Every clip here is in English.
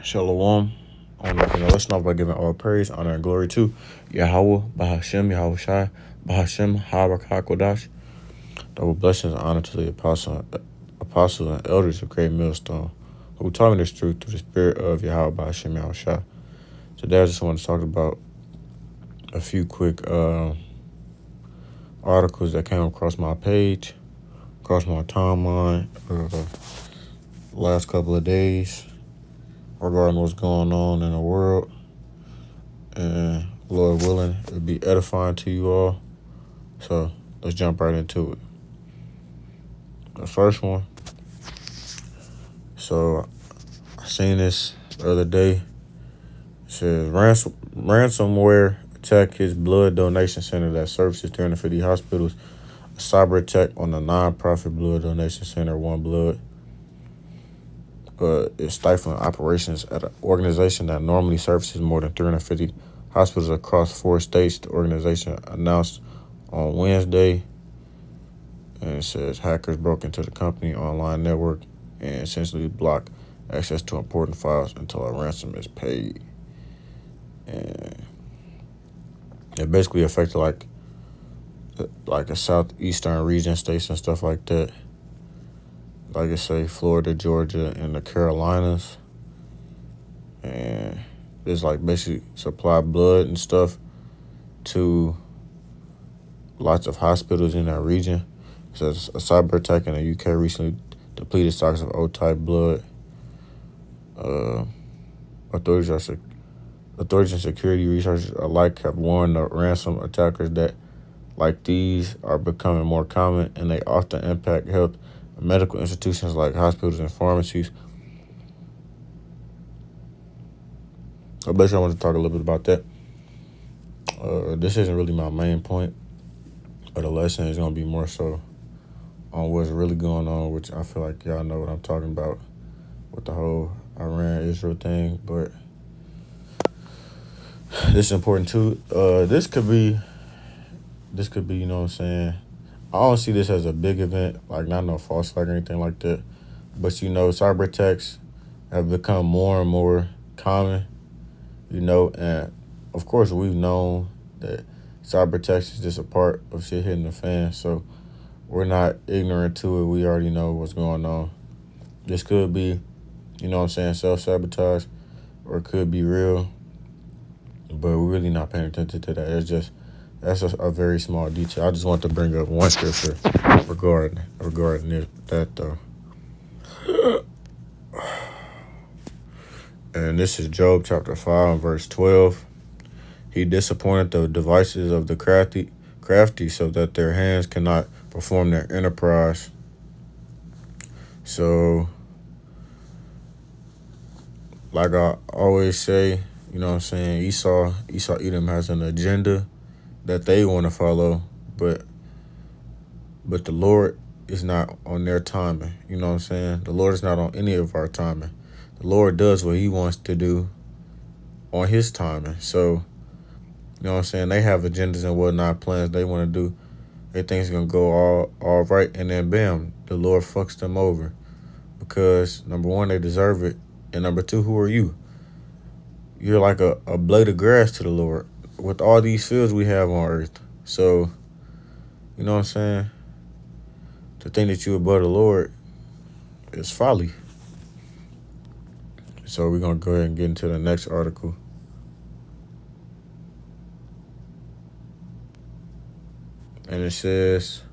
Shalom. Let's start by giving all praise, honor, and glory to Yahweh, Bahashem, Yahweh Shai, Bahashem, HaRakakodash. Double blessings and honor to the apostles and elders of Great Millstone, who taught me this truth through the spirit of Yahweh, Bahashem, Yahweh Shai. Today I just want to talk about a few quick articles that came across my page, across my timeline, the last couple of days regarding what's going on in the world. And Lord willing, it'll be edifying to you all. So let's jump right into it. The first one. So I seen this the other day. It says ransomware attack his blood donation center that services 350 hospitals. A cyber attack on the non-profit blood donation center, One Blood. Is stifling operations at an organization that normally services more than 350 hospitals across 4 states. The organization announced on Wednesday, and it says hackers broke into the company online network and essentially blocked access to important files until a ransom is paid. And it basically affected like the southeastern region states and stuff like that. Like I say, Florida, Georgia, and the Carolinas. And it's like basically supply blood and stuff to lots of hospitals in that region. So a cyber attack in the UK recently depleted stocks of O-type blood. Authorities and security researchers alike have warned the ransom attackers that like these are becoming more common, and they often impact health and medical institutions like hospitals and pharmacies. So basically, I want to talk a little bit about that. This isn't really my main point, but the lesson is going to be more so on what's really going on, which I feel like y'all know what I'm talking about with the whole Iran-Israel thing. But this is important too. This could be, you know what I'm saying? I don't see this as a big event, like not no false flag or anything like that. But, cyber attacks have become more and more common, and of course we've known that cyber attacks is just a part of shit hitting the fan. So we're not ignorant to it. We already know what's going on. This could be, self-sabotage, or it could be real. But we're really not paying attention to that. That's a very small detail. I just want to bring up one scripture regarding that though. And this is Job chapter 5 verse 12. He disappointed the devices of the crafty so that their hands cannot perform their enterprise. So, like I always say, Esau Edom has an agenda that they want to follow, but the Lord is not on their timing. The Lord is not on any of our timing. The Lord does what he wants to do on his timing. So, they have agendas and whatnot, plans they want to do. They think it's going to go all right, and then bam, the Lord fucks them over. Because, number one, they deserve it, and number two, who are you? You're like a blade of grass to the Lord with all these fields we have on earth. So, to think that you're above the Lord is folly. So we're going to go ahead and get into the next article. And it says,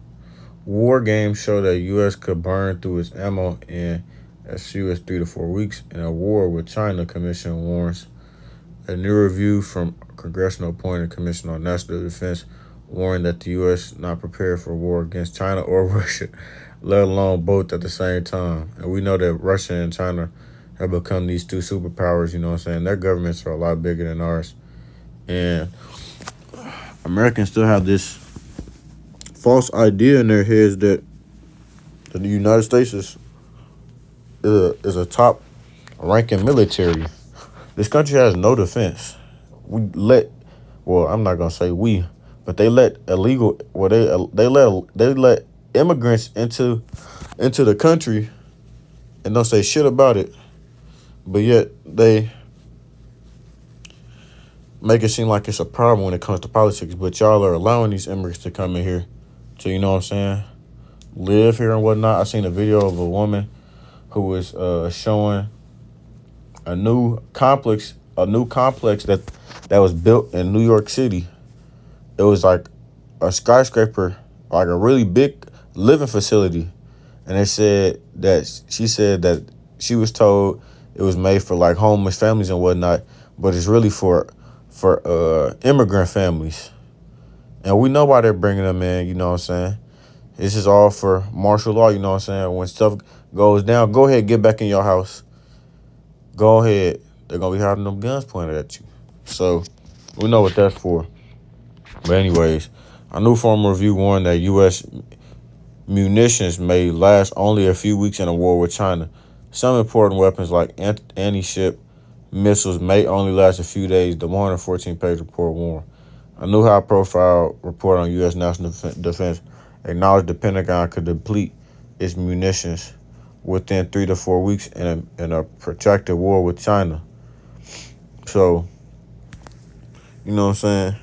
war games show that U.S. could burn through its ammo in as few as 3 to 4 weeks. In a war with China, Commission warns. A new review from Congressional Appointed Commission on National Defense warned that the U.S. not prepared for war against China or Russia, let alone both at the same time. And we know that Russia and China have become these two superpowers, Their governments are a lot bigger than ours. And Americans still have this false idea in their heads that the United States is a top ranking military. This country has no defense. I'm not gonna say we, but they let they let immigrants into the country and don't say shit about it. but yet they make it seem like it's a problem when it comes to politics. But y'all are allowing these immigrants to come in here to, you know what I'm saying, live here and whatnot. I seen a video of a woman who was showing a new complex that was built in New York City. It was like a skyscraper, like a really big living facility. And she said that she was told it was made for like homeless families and whatnot, but it's really for immigrant families. And we know why they're bringing them in, you know what I'm saying? This is all for martial law, you know what I'm saying? When stuff goes down, go ahead, get back in your house. Go ahead. They're going to be having them guns pointed at you. So we know what that's for. But anyways, a new formal review warned that U.S. munitions may last only a few weeks in a war with China. Some important weapons like anti-ship missiles may only last a few days, the 114-page report warned. A new high-profile report on U.S. national defense acknowledged the Pentagon could deplete its munitions within 3 to 4 weeks in a protracted war with China. So, you know what I'm saying?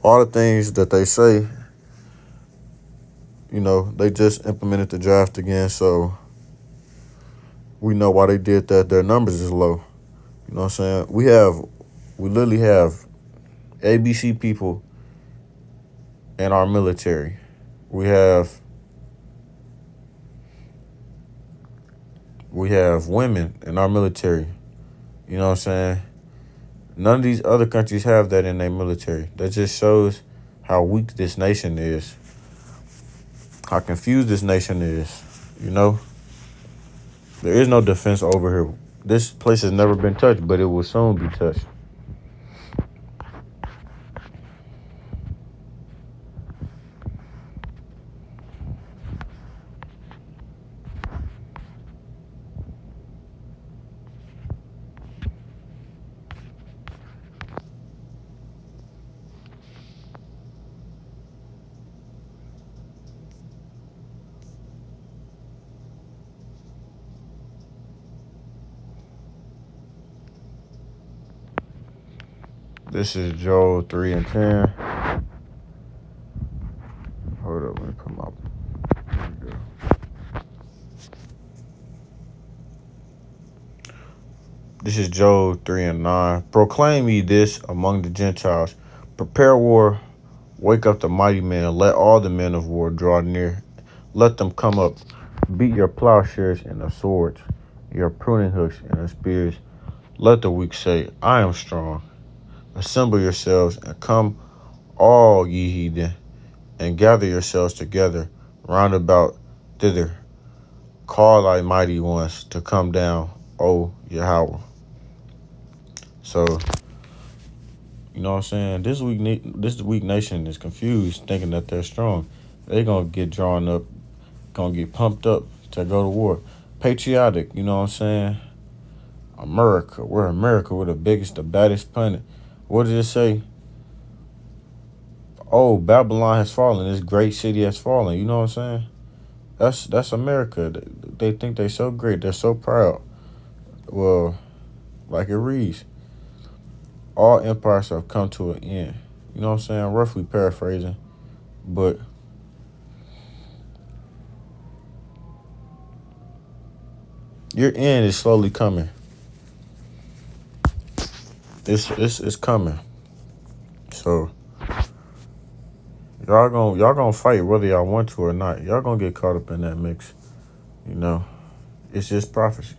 All the things that they say, you know, they just implemented the draft again, so we know why they did that. Their numbers is low. You know what I'm saying? We literally have ABC people in our military. We have women in our military. You know what I'm saying? None of these other countries have that in their military. That just shows how weak this nation is, how confused this nation is. You know, there is no defense over here. This place has never been touched, but it will soon be touched. This is Joel 3 and 10. Hold up, let me put my. There we go. This is Joel 3 and 9. Proclaim ye this among the Gentiles. Prepare war. Wake up the mighty men. Let all the men of war draw near. Let them come up. Beat your plowshares and the swords, your pruning hooks and the spears. Let the weak say, I am strong. Assemble yourselves and come, all ye heathen, and gather yourselves together round about thither. Call thy mighty ones to come down, O Yahweh. So, you know what I'm saying? This weak nation is confused, thinking that they're strong. They're going to get drawn up, going to get pumped up to go to war. Patriotic, you know what I'm saying? America, we're America. We're the biggest, the baddest planet. What did it say? Oh, Babylon has fallen. This great city has fallen. You know what I'm saying? That's America. They think they're so great. They're so proud. Well, like it reads, all empires have come to an end. You know what I'm saying? Roughly paraphrasing. But your end is slowly coming. It's coming. So y'all gonna fight whether y'all want to or not. Y'all gonna get caught up in that mix. You know, it's just prophecy.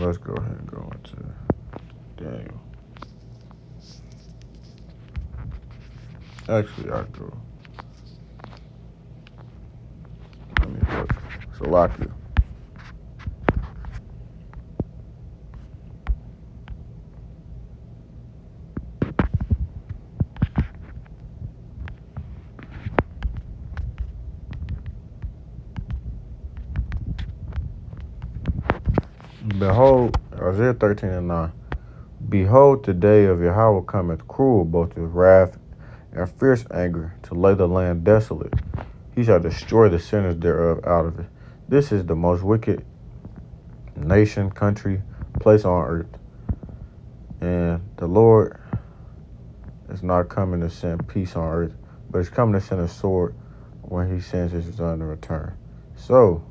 Let's go ahead and go into Daniel. Actually, I go. Let me look. Salakia. Behold, Isaiah 13 and 9. Behold, the day of Yahweh cometh cruel, both with wrath and fierce anger, to lay the land desolate. He shall destroy the sinners thereof out of it. This is the most wicked nation, country, place on earth. And the Lord is not coming to send peace on earth, but he's coming to send a sword when he sends his son to return. So,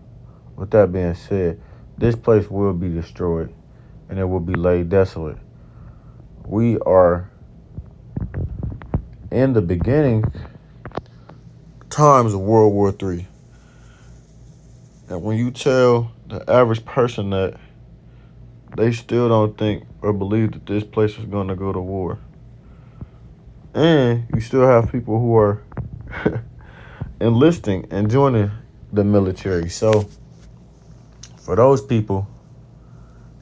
with that being said, this place will be destroyed and it will be laid desolate. We are in the beginning times of World War III. And when you tell the average person that, they still don't think or believe that this place is going to go to war. And you still have people who are enlisting and joining the military. So, for those people,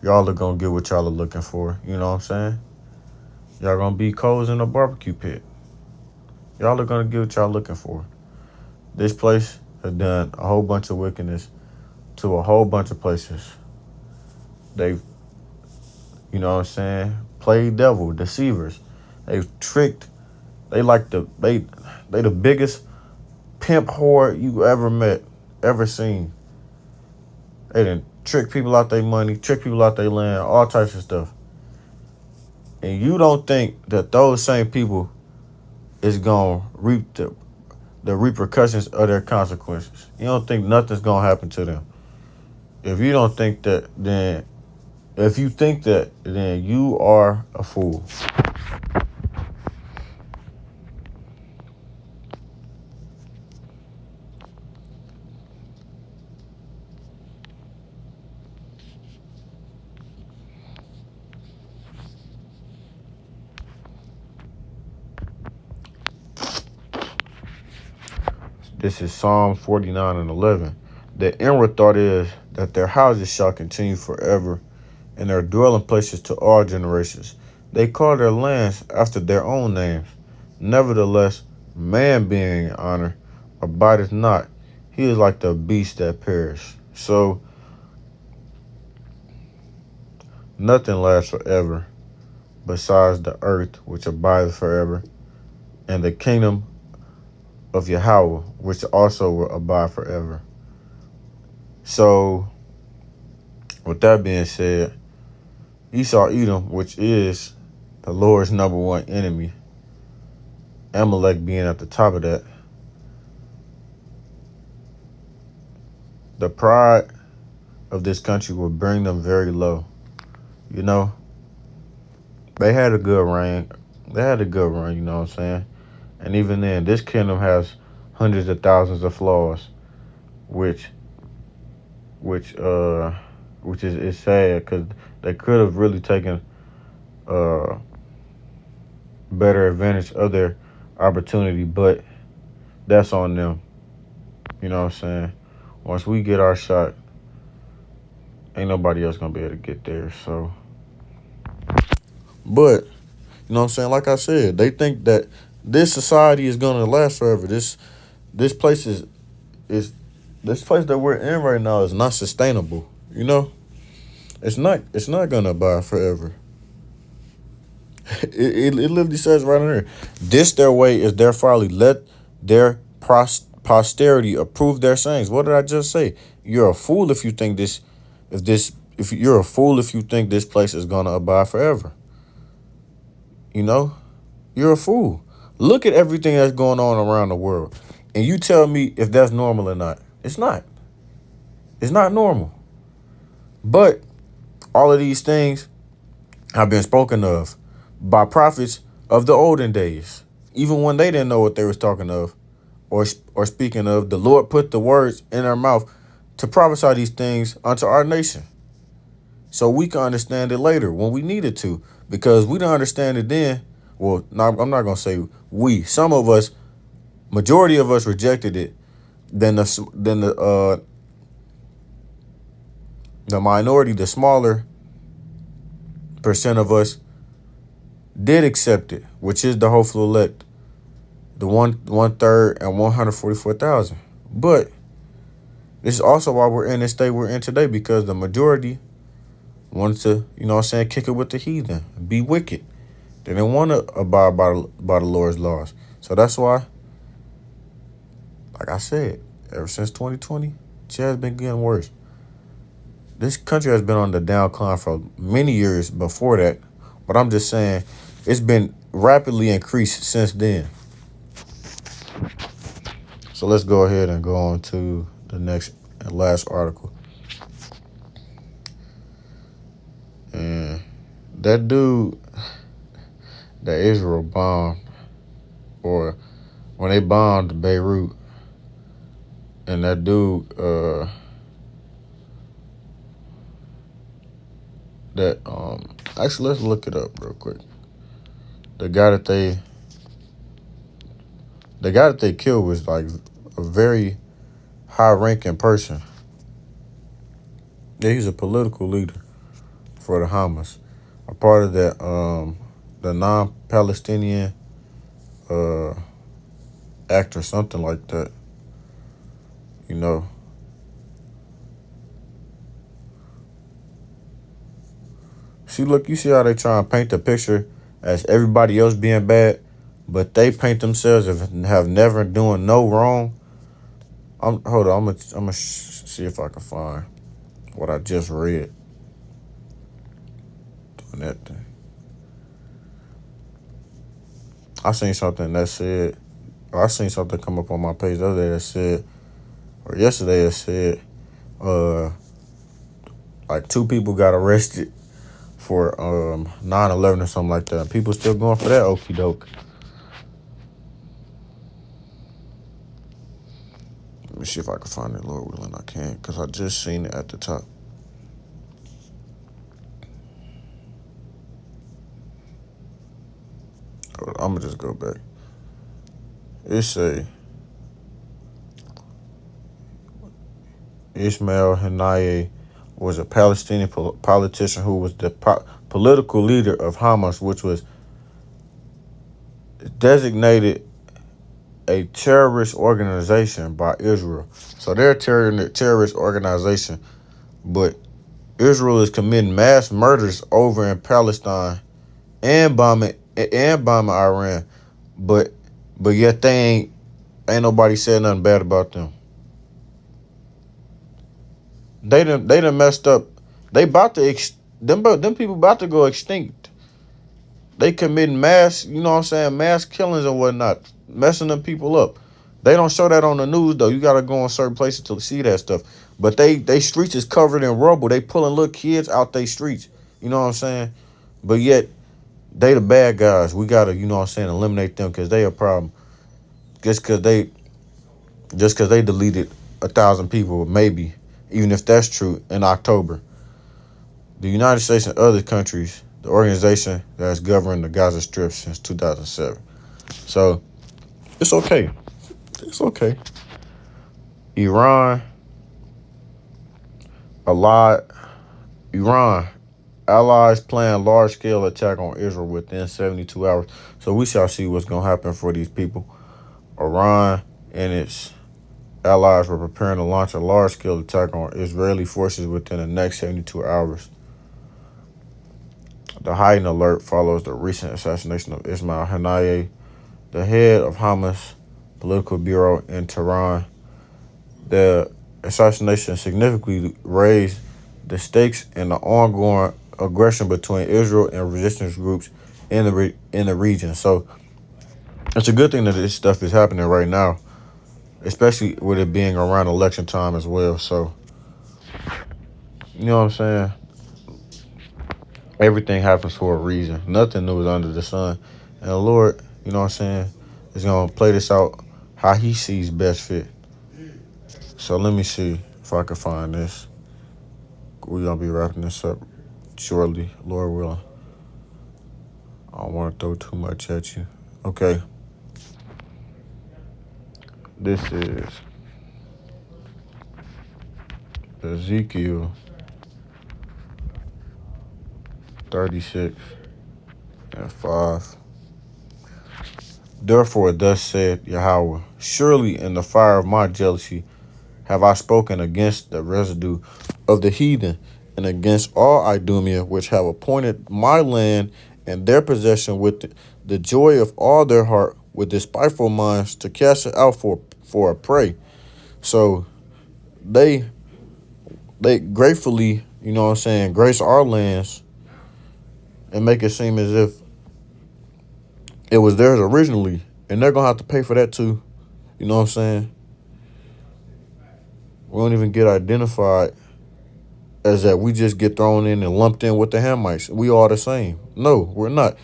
y'all are going to get what y'all are looking for. You know what I'm saying? Y'all going to be coals in a barbecue pit. Y'all are going to get what y'all looking for. This place has done a whole bunch of wickedness to a whole bunch of places. They've, you know what I'm saying, played devil, deceivers. They've tricked. They the biggest pimp whore you ever met, ever seen. They done trick people out their money, trick people out their land, all types of stuff. And you don't think that those same people is going to reap the repercussions of their consequences. You don't think nothing's going to happen to them. If you don't think that, then if you think that, then you are a fool. This is Psalm 49 and 11. The inward thought is that their houses shall continue forever, and their dwelling places to all generations. They call their lands after their own names. Nevertheless, man being in honor abideth not. He is like the beast that perish. So, nothing lasts forever besides the earth, which abideth forever, and the kingdom of Yahweh, which also will abide forever. So, with that being said, Esau Edom, which is the Lord's number one enemy, Amalek being at the top of that, the pride of this country will bring them very low. You know, they had a good reign. They had a good run, you know what I'm saying? And even then, this kingdom has hundreds of thousands of flaws, which is sad, because they could have really taken better advantage of their opportunity, but that's on them. You know what I'm saying? Once we get our shot, ain't nobody else gonna be able to get there. So, but you know what I'm saying? Like I said, they think that this society is gonna last forever. This place is this place that we're in right now is not sustainable. You know, it's not gonna abide forever. It literally says right in there, this their way is their folly. Let their posterity approve their sayings. What did I just say? You're a fool if you think if you're a fool if you think this place is gonna abide forever. You know, you're a fool. Look at everything that's going on around the world, and you tell me if that's normal or not. It's not. It's not normal. But all of these things have been spoken of by prophets of the olden days, even when they didn't know what they was talking of or speaking of. The Lord put the words in our mouth to prophesy these things unto our nation, so we can understand it later when we needed to, because we didn't understand it then. Well, I'm not gonna say we. Some of us, majority of us, rejected it. Then the minority, the smaller percent of us, did accept it, which is the hopeful elect, the one third and 144,000. But this is also why we're in the state we're in today, because the majority wanted to, kick it with the heathen, be wicked. They didn't want to abide by the Lord's laws. So that's why, like I said, ever since 2020, it has been getting worse. This country has been on the downcline for many years before that, but I'm just saying it's been rapidly increased since then. So let's go ahead and go on to the next and last article. And that dude that Israel bombed, or when they bombed Beirut, and that dude actually, let's look it up real quick. The guy that they killed was like a very high-ranking person. Yeah, he's a political leader for the Hamas, a part of that the non-Palestinian act or something like that. You see how they try and paint the picture as everybody else being bad, but they paint themselves as have never doing no wrong. Hold on, I'm gonna see if I can find what I just read. Doing that thing. I seen something come up on my page the other day that said, or yesterday that said, like 2 people got arrested for 9/11 or something like that. People still going for that okie doke. Let me see if I can find it, Lord willing I can, because I just seen it at the top. I'm going to just go back. It say, Ismail Haniyeh was a Palestinian politician who was the political leader of Hamas, which was designated a terrorist organization by Israel. So they're a terrorist organization, but Israel is committing mass murders over in Palestine and bombing Iran, but yet they ain't nobody said nothing bad about them. They done messed up. They about to them people about to go extinct. They committing mass, mass killings and whatnot, messing them people up. They don't show that on the news though. You gotta go in certain places to see that stuff. But they streets is covered in rubble. They pulling little kids out they streets. You know what I'm saying? But yet they the bad guys. We gotta, eliminate them because they a problem. Just because they deleted 1,000 people, maybe, even if that's true, in October. The United States and other countries, the organization that has governed the Gaza Strip since 2007. So it's okay. It's okay. Iran allies plan large-scale attack on Israel within 72 hours. So we shall see what's going to happen for these people. Iran and its allies were preparing to launch a large-scale attack on Israeli forces within the next 72 hours. The heightened alert follows the recent assassination of Ismail Haniyeh, the head of Hamas political bureau in Tehran. The assassination significantly raised the stakes in the ongoing aggression between Israel and resistance groups in the region. So it's a good thing that this stuff is happening right now, especially with it being around election time as well. So, you know what I'm saying? Everything happens for a reason. Nothing new is under the sun. And the Lord, you know what I'm saying, is going to play this out how he sees best fit. So let me see if I can find this. We're going to be wrapping this up shortly, Lord willing. I don't want to throw too much at you. Okay. This is Ezekiel 36:5. Therefore, thus said Yahweh, surely in the fire of my jealousy have I spoken against the residue of the heathen and against all Idumea, which have appointed my land and their possession with the joy of all their heart, with despiteful minds, to cast it out for a prey. So they gratefully, you know what I'm saying, grace our lands and make it seem as if it was theirs originally. And they're gonna have to pay for that too. You know what I'm saying? We don't even get identified as that we just get thrown in and lumped in with the Hamites. We all the same. No, we're not.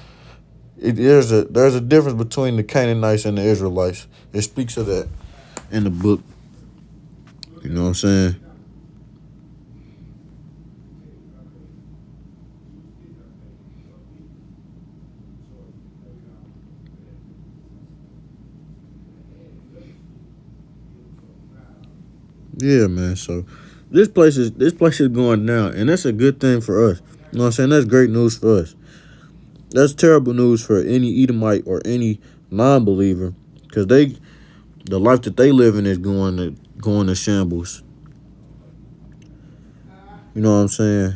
There's a difference between the Canaanites and the Israelites. It speaks of that in the book. You know what I'm saying? Yeah, man. So this place is going down, and that's a good thing for us. You know what I'm saying? That's great news for us. That's terrible news for any Edomite or any non-believer, because the life that they live in is going to shambles. You know what I'm saying?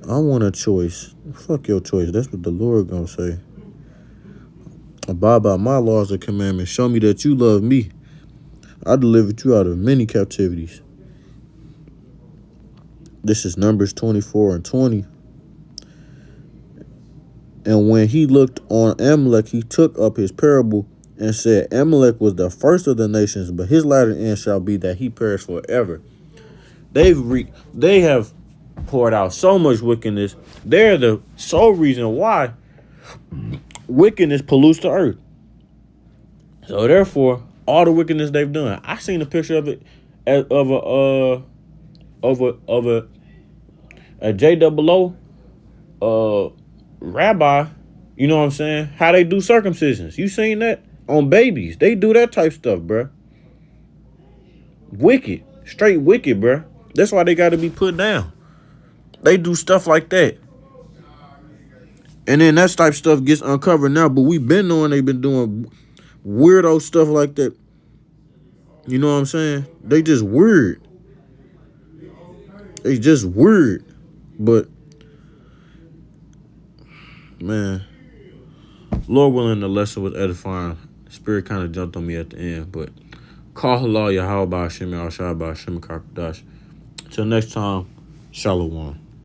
I want a choice. Fuck your choice. That's what the Lord gonna say. Abide by my laws and commandments. Show me that you love me. I delivered you out of many captivities. This is Numbers 24:20. And when he looked on Amalek, he took up his parable and said, Amalek was the first of the nations, but his latter end shall be that he perish forever. They have poured out so much wickedness. They're the sole reason why wickedness pollutes the earth. So therefore, all the wickedness they've done. I seen a picture of it of a JOO rabbi. You know what I'm saying? How they do circumcisions. You seen that on babies? They do that type stuff, bruh. Wicked, straight wicked, bruh. That's why they got to be put down. They do stuff like that. And then that type of stuff gets uncovered now, but we've been knowing they've been doing weirdo stuff like that. You know what I'm saying? They just weird. They just weird. But, man, Lord willing, the lesson was edifying. Spirit kind of jumped on me at the end, but call halal Yahweh Hashem Al Shai Hashem Kakadash. Until next time, Shalom.